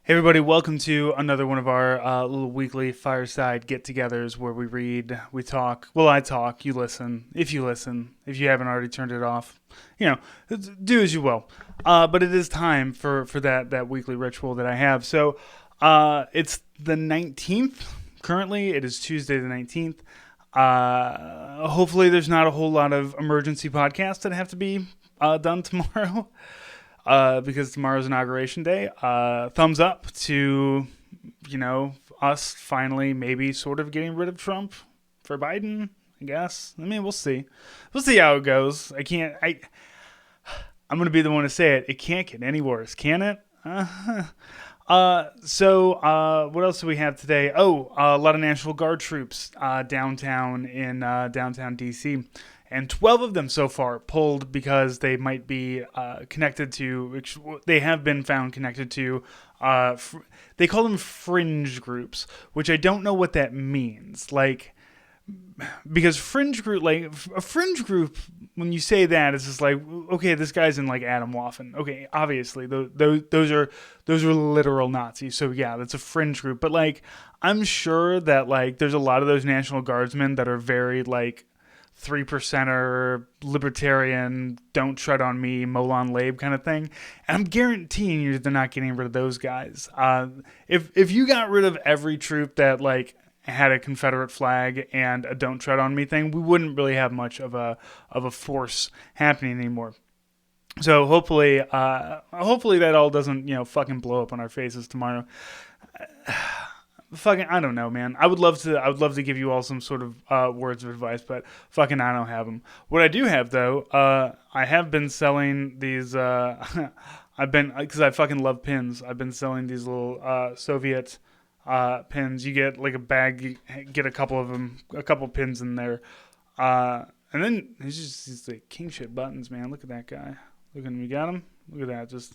Hey everybody, welcome to another one of our little weekly fireside get-togethers where we read, we talk. Well, I talk, you listen. If you listen, if you haven't already turned it off, do as you will. But it is time for that weekly ritual that I have. So it's the 19th. Currently, it is Tuesday the 19th. Hopefully, there's not a whole lot of emergency podcasts that have to be done tomorrow. Because tomorrow's inauguration day. Thumbs up to, us finally maybe sort of getting rid of Trump for Biden, I guess. I mean, we'll see. We'll see how it goes. I'm going to be the one to say it. It can't get any worse, can it? What else do we have today? Oh, a lot of National Guard troops downtown in downtown D.C., and 12 of them so far pulled because they might be connected to, which they have been found connected to, they call them fringe groups, which I don't know what that means. Because a fringe group, when you say that, it's just like, okay, this guy's in like Adam Waffen. Okay, obviously, those are literal Nazis. So yeah, that's a fringe group. But I'm sure that there's a lot of those National Guardsmen that are very 3%er, libertarian, don't tread on me, Molon Labe kind of thing. And I'm guaranteeing you they're not getting rid of those guys. If you got rid of every troop that had a Confederate flag and a don't tread on me thing, we wouldn't really have much of a force happening anymore. So hopefully that all doesn't, fucking blow up on our faces tomorrow. Fucking, I don't know, man. I would love to give you all some sort of words of advice, but fucking I don't have them. What I do have though, I have been selling these. Because I fucking love pins. I've been selling these little Soviet pins. You get a bag, you get a couple of them, a couple pins in there, and then it's just these king shit buttons, man. Look at that guy. Look at him. You got him. Look at that.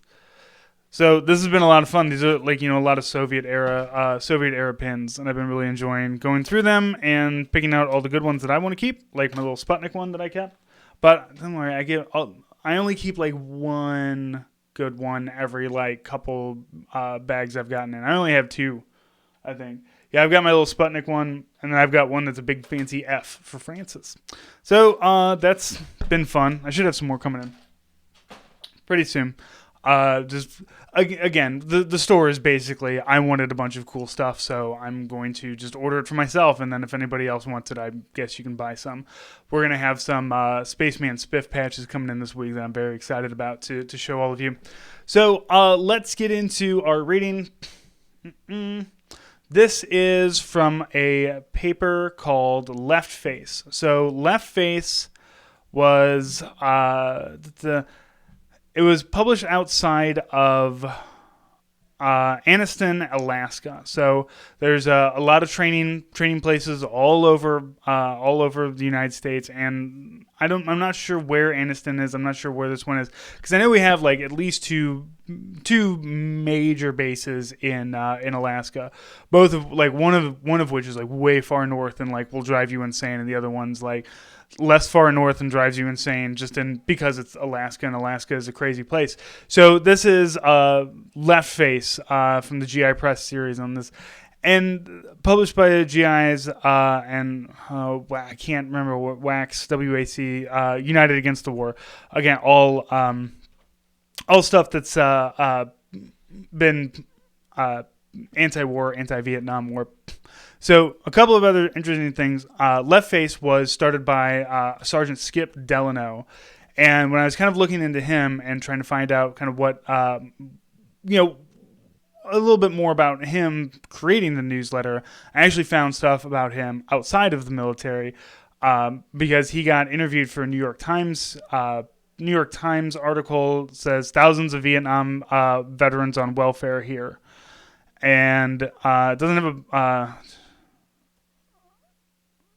So this has been a lot of fun. These are a lot of Soviet era pins, and I've been really enjoying going through them and picking out all the good ones that I want to keep, like my little Sputnik one that I kept. But don't worry, I only keep one good one every couple bags I've gotten in. I only have two, I think. Yeah, I've got my little Sputnik one, and then I've got one that's a big fancy F for Francis. So that's been fun. I should have some more coming in pretty soon. Just again, the store is basically, I wanted a bunch of cool stuff, so I'm going to just order it for myself, and then if anybody else wants it, I guess you can buy some. We're going to have some Spaceman Spiff patches coming in this week that I'm very excited about to show all of you. So let's get into our reading. This is from a paper called Left Face. So Left Face was it was published outside of Anniston, Alaska. So there's a lot of training places all over the United States, and I'm not sure where Anniston is. I'm not sure where this one is, because I know we have at least two major bases in Alaska. Both of one of which is way far north and will drive you insane, and the other one's less far north and drives you insane because it's Alaska, and Alaska is a crazy place. So this is Left Face from the GI Press series on this, and published by GIs and I can't remember what WAC United Against the War. Again, all stuff that's been anti-war, anti-Vietnam War. So a couple of other interesting things. Left Face was started by Sergeant Skip Delano, and when I was kind of looking into him and trying to find out kind of what a little bit more about him creating the newsletter, I actually found stuff about him outside of the military, because he got interviewed for a New York Times article. Says thousands of Vietnam veterans on welfare here, and it doesn't have a.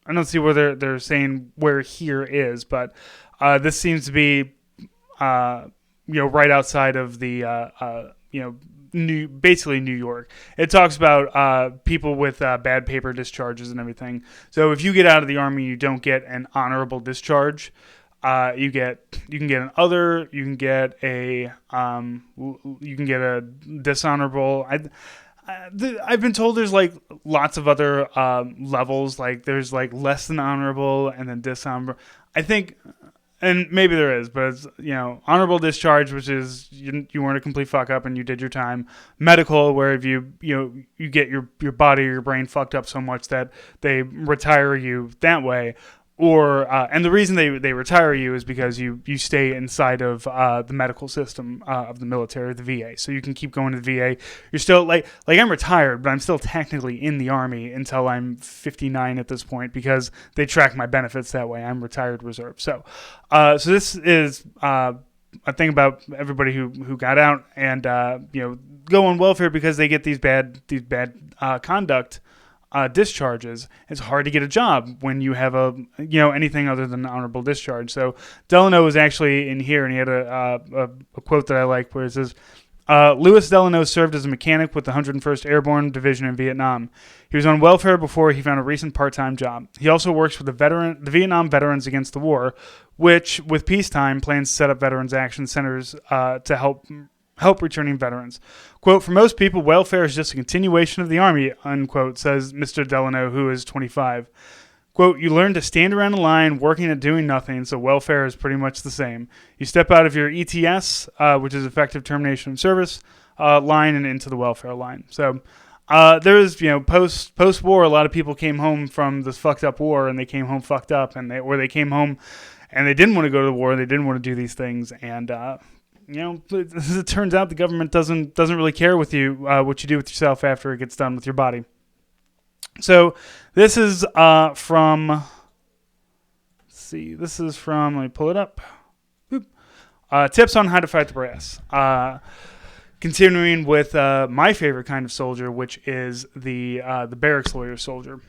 I don't see where they're saying where here is, but this seems to be right outside of the basically New York. It talks about people with bad paper discharges and everything. So if you get out of the Army, you don't get an honorable discharge. You can get an other. You can get a dishonorable. I've been told there's like lots of other levels. Like there's like less than honorable and then dishonorable. I think, and maybe there is, but it's, honorable discharge, which is you weren't a complete fuck up and you did your time. Medical, where if you get your body or your brain fucked up so much that they retire you that way. Or and the reason they retire you is because you stay inside of the medical system of the military, the VA. So you can keep going to the VA. You're still like I'm retired, but I'm still technically in the Army until I'm 59 at this point because they track my benefits that way. I'm retired reserve. So this is a thing about everybody who got out and go on welfare because they get these bad conduct. Discharges. It's hard to get a job when you have anything other than an honorable discharge. So Delano was actually in here, and he had a quote that I like where it says, Louis Delano served as a mechanic with the 101st Airborne Division in Vietnam. He was on welfare before he found a recent part-time job. He also works with the Vietnam Veterans Against the War, which, with peacetime, plans to set up veterans action centers to help returning veterans. Quote, for most people, welfare is just a continuation of the Army, unquote, says Mr. Delano, who is 25. Quote, you learn to stand around a line working at doing nothing, so welfare is pretty much the same. You step out of your ETS, which is effective termination of service, line and into the welfare line. So there's, post-war, a lot of people came home from this fucked up war, and they came home fucked up, or they came home and they didn't want to go to the war, they didn't want to do these things, and as it turns out, the government doesn't really care with you what you do with yourself after it gets done with your body. So this is from. Let's see. This is from. Let me pull it up. Tips on how to fight the brass. Continuing with my favorite kind of soldier, which is the barracks lawyer soldier.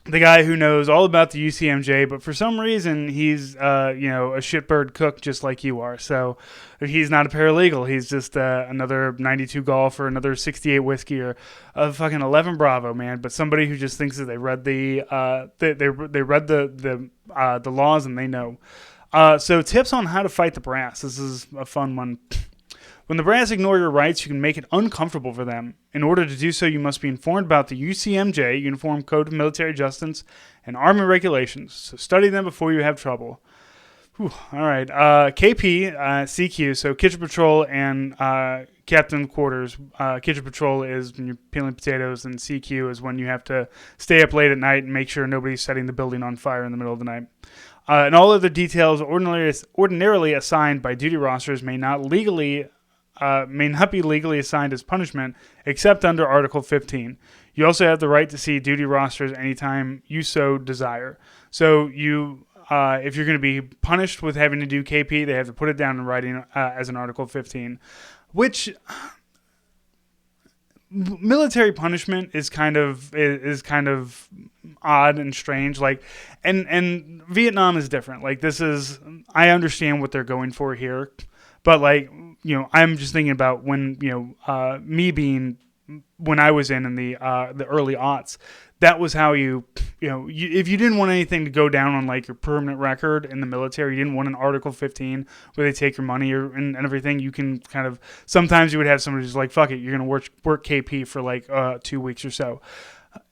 The guy who knows all about the UCMJ, but for some reason he's a shitbird cook just like you are. So he's not a paralegal. He's just another 92 golf or another 68 whiskey or a fucking 11 Bravo, man. But somebody who just thinks that they read the laws and they know. So tips on how to fight the brass. This is a fun one. When the brass ignore your rights, you can make it uncomfortable for them. In order to do so, you must be informed about the UCMJ, Uniform Code of Military Justice, and Army regulations. So study them before you have trouble. Whew, all right. KP, CQ, so Kitchen Patrol and Captain Quarters. Kitchen Patrol is when you're peeling potatoes, and CQ is when you have to stay up late at night and make sure nobody's setting the building on fire in the middle of the night. And all other details ordinarily assigned by duty rosters may not be legally assigned as punishment, except under Article 15. You also have the right to see duty rosters anytime you so desire. So if you're going to be punished with having to do KP, they have to put it down in writing as an Article 15, which military punishment is kind of odd and strange. Like, and Vietnam is different. Like, I understand what they're going for here. But I'm just thinking about when me being when I was in the early aughts. That was how if you didn't want anything to go down on like your permanent record in the military, you didn't want an Article 15 where they take your money and everything. You can kind of sometimes you would have somebody who's like, fuck it, you're gonna work KP for like 2 weeks or so.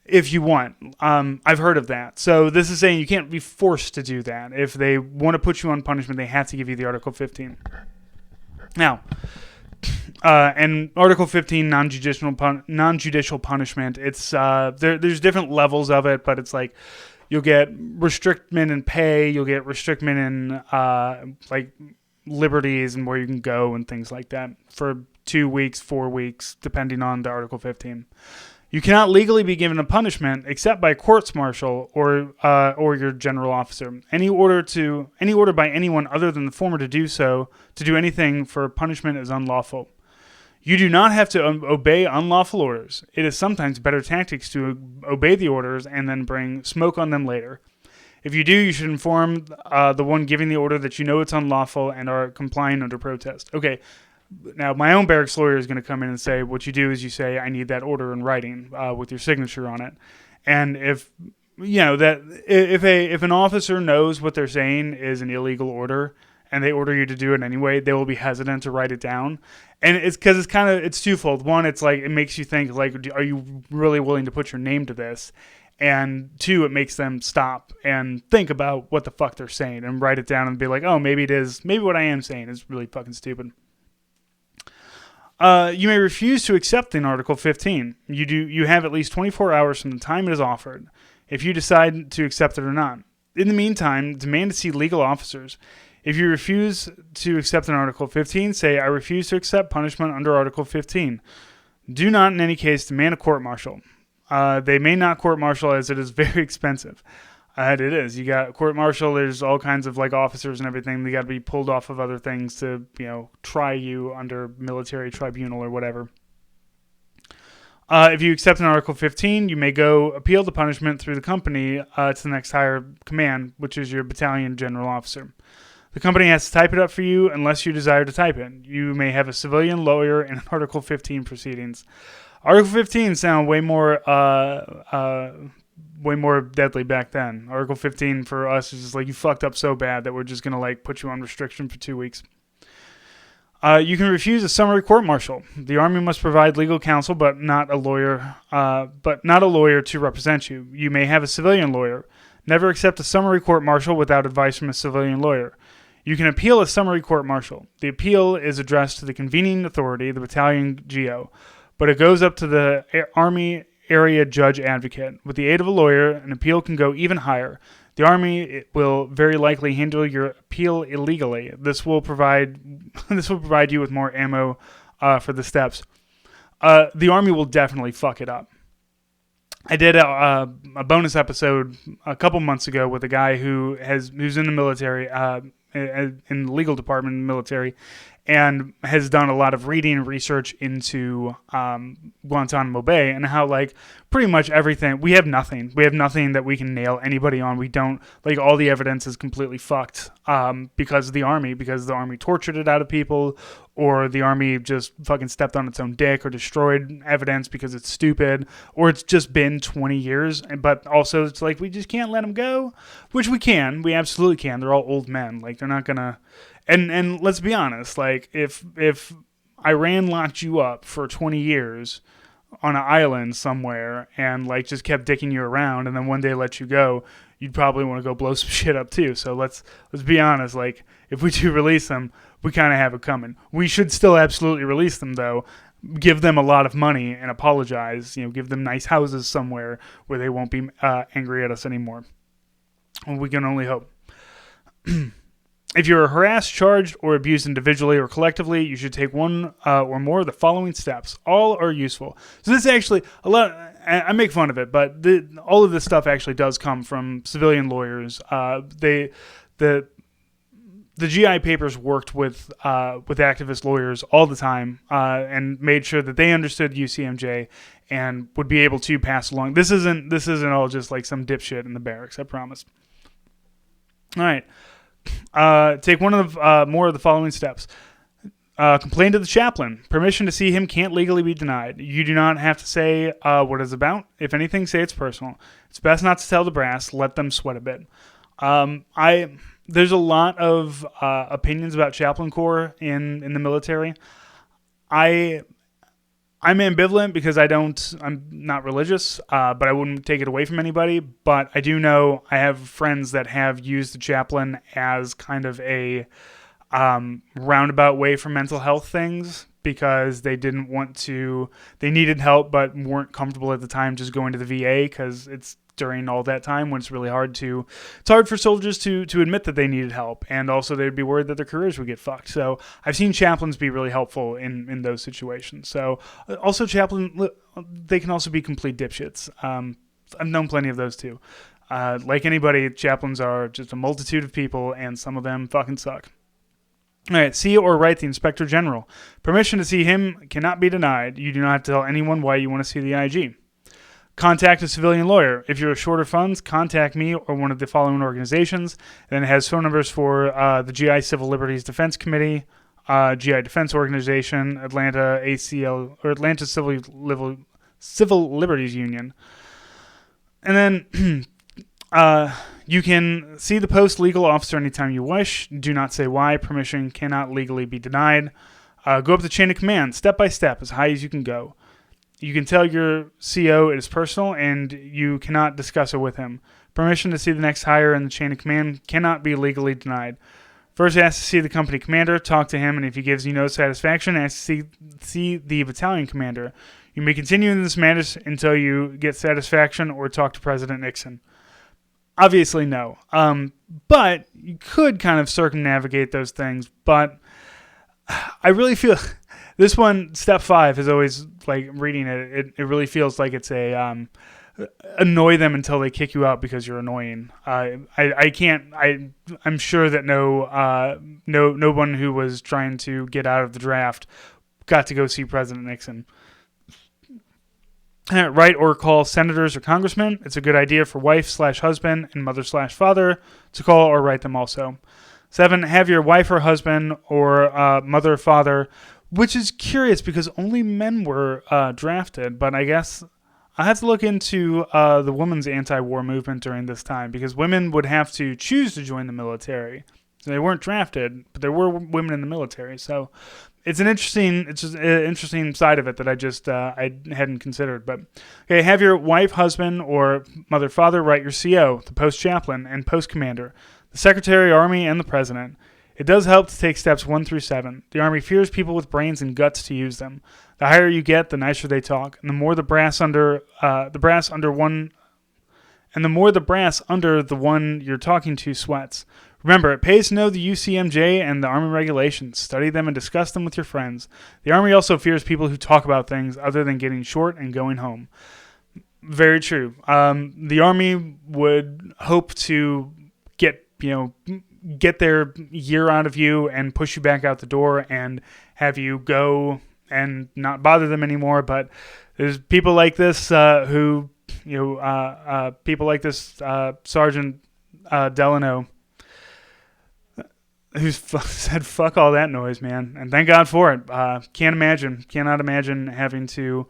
If you want. I've heard of that. So this is saying you can't be forced to do that. If they want to put you on punishment, they have to give you the Article 15. Now, and Article 15, non-judicial punishment, it's there's different levels of it, but it's like you'll get restriction in pay, you'll get restriction in like liberties and where you can go and things like that for 2 weeks, 4 weeks, depending on the Article 15. You cannot legally be given a punishment except by courts-martial or your general officer. Any order by anyone other than the former to do anything for punishment is unlawful. You do not have to obey unlawful orders. It is sometimes better tactics to obey the orders and then bring smoke on them later. If you do, you should inform the one giving the order that you know it's unlawful and are complying under protest. Okay. Now, my own barracks lawyer is going to come in and say, what you do is you say, I need that order in writing with your signature on it. And if that if an officer knows what they're saying is an illegal order and they order you to do it anyway, they will be hesitant to write it down. And it's because it's twofold. One, it's like it makes you think, like, are you really willing to put your name to this? And two, it makes them stop and think about what the fuck they're saying and write it down and be like, oh, maybe what I am saying is really fucking stupid. You may refuse to accept in Article 15. You have at least 24 hours from the time it is offered if you decide to accept it or not. In the meantime, demand to see legal officers. If you refuse to accept an Article 15, say, I refuse to accept punishment under Article 15. Do not in any case demand a court-martial. They may not court-martial as it is very expensive. It is. You got court-martial, there's all kinds of like officers and everything. They got to be pulled off of other things to, try you under military tribunal or whatever. If you accept an Article 15, you may go appeal the punishment through the company to the next higher command, which is your battalion general officer. The company has to type it up for you unless you desire to type it. You may have a civilian lawyer in Article 15 proceedings. Article 15 sound way more deadly back then. Article 15 for us is just like, you fucked up so bad that we're just going to like put you on restriction for 2 weeks. You can refuse a summary court-martial. The Army must provide legal counsel, but not a lawyer to represent you. You may have a civilian lawyer. Never accept a summary court-martial without advice from a civilian lawyer. You can appeal a summary court-martial. The appeal is addressed to the convening authority, the battalion GO, but it goes up to the Army area judge advocate. With the aid of a lawyer, an appeal can go even higher. The Army will very likely handle your appeal illegally. This will provide you with more ammo for the steps. The Army will definitely fuck it up. I did a bonus episode a couple months ago with a guy who's in the military, in the legal department in the military, and has done a lot of reading and research into Guantanamo Bay and how, like, pretty much everything, we have nothing that we can nail anybody on. We don't, like, all the evidence is completely fucked because the Army tortured it out of people, or the Army just fucking stepped on its own dick or destroyed evidence because it's stupid, or it's just been 20 years, but also it's like, we just can't let them go, which we absolutely can. They're all old men. Like, they're not gonna... And let's be honest, like, if Iran locked you up for 20 years on an island somewhere and, like, just kept dicking you around and then one day let you go, you'd probably want to go blow some shit up too. So let's be honest, like, if we do release them, we kind of have it coming. We should still absolutely release them, though. Give them a lot of money and apologize. Give them nice houses somewhere where they won't be angry at us anymore. We can only hope. If you're harassed, charged, or abused individually or collectively, you should take one or more of the following steps. All are useful. So this is actually a lot. I make fun of it, but all of this stuff actually does come from civilian lawyers. The GI papers worked with activist lawyers all the time and made sure that they understood UCMJ and would be able to pass along. This isn't all just like some dipshit in the barracks. I promise. All right. Take one of more of the following steps. Complain to the chaplain. Permission to see him can't legally be denied. You do not have to say what it's about. If anything, say it's personal. It's best not to tell the brass. Let them sweat a bit. There's a lot of opinions about chaplain corps in the military. I'm ambivalent because I'm not religious, but I wouldn't take it away from anybody. But I do know I have friends that have used the chaplain as kind of a roundabout way for mental health things because they needed help but weren't comfortable at the time just going to the VA because it's during all that time when it's hard for soldiers to admit that they needed help, and also they'd be worried that their careers would get fucked. So I've seen chaplains be really helpful in those situations. So also they can also be complete dipshits. I've known plenty of those too. Like anybody, chaplains are just a multitude of people, and some of them fucking suck. All right, see or write the Inspector General. Permission to see him cannot be denied. You do not have to tell anyone why you want to see the IG. Contact a civilian lawyer. If you're short of funds, contact me or one of the following organizations. And it has phone numbers for the GI Civil Liberties Defense Committee, GI Defense Organization, Atlanta ACL, or Atlanta Civil Liberties Union. And then You can see the post legal officer anytime you wish. Do not say why. Permission cannot legally be denied. Go up the chain of command, step by step, as high as you can go. You can tell your CO it is personal, and you cannot discuss it with him. Permission to see the next higher in the chain of command cannot be legally denied. First, ask to see the company commander, talk to him, and if he gives you no satisfaction, ask to see the battalion commander. You may continue in this manner until you get satisfaction or talk to President Nixon. Obviously, no. But you could kind of circumnavigate those things. But I really feel this one, step 5, is always like reading it. It really feels like it's a annoy them until they kick you out because you're annoying. I can't. I'm sure that no one who was trying to get out of the draft got to go see President Nixon. Write or call senators or congressmen. It's a good idea for wife/husband and mother/father to call or write them also. 7, have your wife or husband or mother or father, which is curious because only men were drafted, but I guess I have to look into the women's anti-war movement during this time because women would have to choose to join the military. So they weren't drafted, but there were women in the military. So it's an interesting side of it that I hadn't considered. But okay, have your wife, husband, or mother, father write your CO, the post chaplain, and post commander, the Secretary, Army, and the President. It does help to take steps 1 through 7. The Army fears people with brains and guts to use them. The higher you get, the nicer they talk, and the more the brass under the one you're talking to sweats. Remember, it pays to know the UCMJ and the Army regulations. Study them and discuss them with your friends. The Army also fears people who talk about things other than getting short and going home. Very true. The Army would hope to get their year out of you and push you back out the door and have you go and not bother them anymore. But there's people like this people like this Sergeant Delano, who said, fuck all that noise, man. And thank God for it. Cannot imagine having to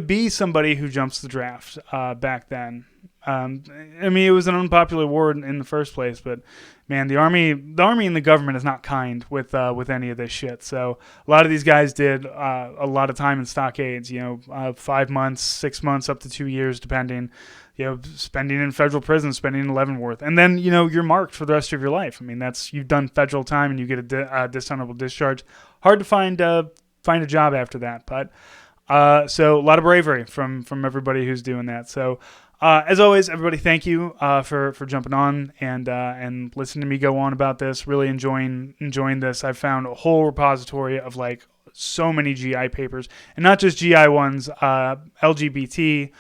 be somebody who jumps the draft back then. I mean, it was an unpopular war in the first place, but man, the army and the government is not kind with any of this shit. So a lot of these guys did a lot of time in stockades. 5 months, 6 months, up to 2 years, depending. Spending in federal prison, spending in Leavenworth, and then you're marked for the rest of your life. I mean, you've done federal time and you get a dishonorable discharge. Hard to find a job after that, but so a lot of bravery from everybody who's doing that. So. As always, everybody, thank you for jumping on and listening to me go on about this. Really enjoying this. I've found a whole repository of like so many GI papers, and not just GI ones. LGBT,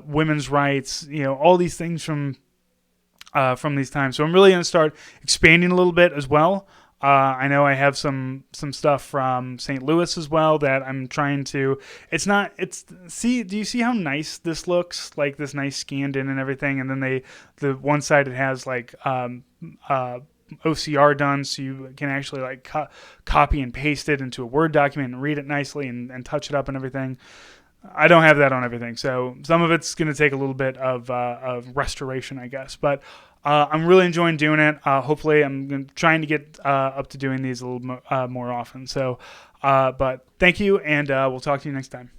women's rights, all these things from these times. So I'm really going to start expanding a little bit as well. I know I have some stuff from St. Louis as well that I'm trying to. Do you see how nice this looks? Like this nice scanned in and everything, and then the one side it has like OCR done, so you can actually like copy and paste it into a Word document and read it nicely and touch it up and everything. I don't have that on everything, so some of it's going to take a little bit of restoration, I guess. But I'm really enjoying doing it. Hopefully, I'm trying to get up to doing these a little more often. So, but thank you, and we'll talk to you next time.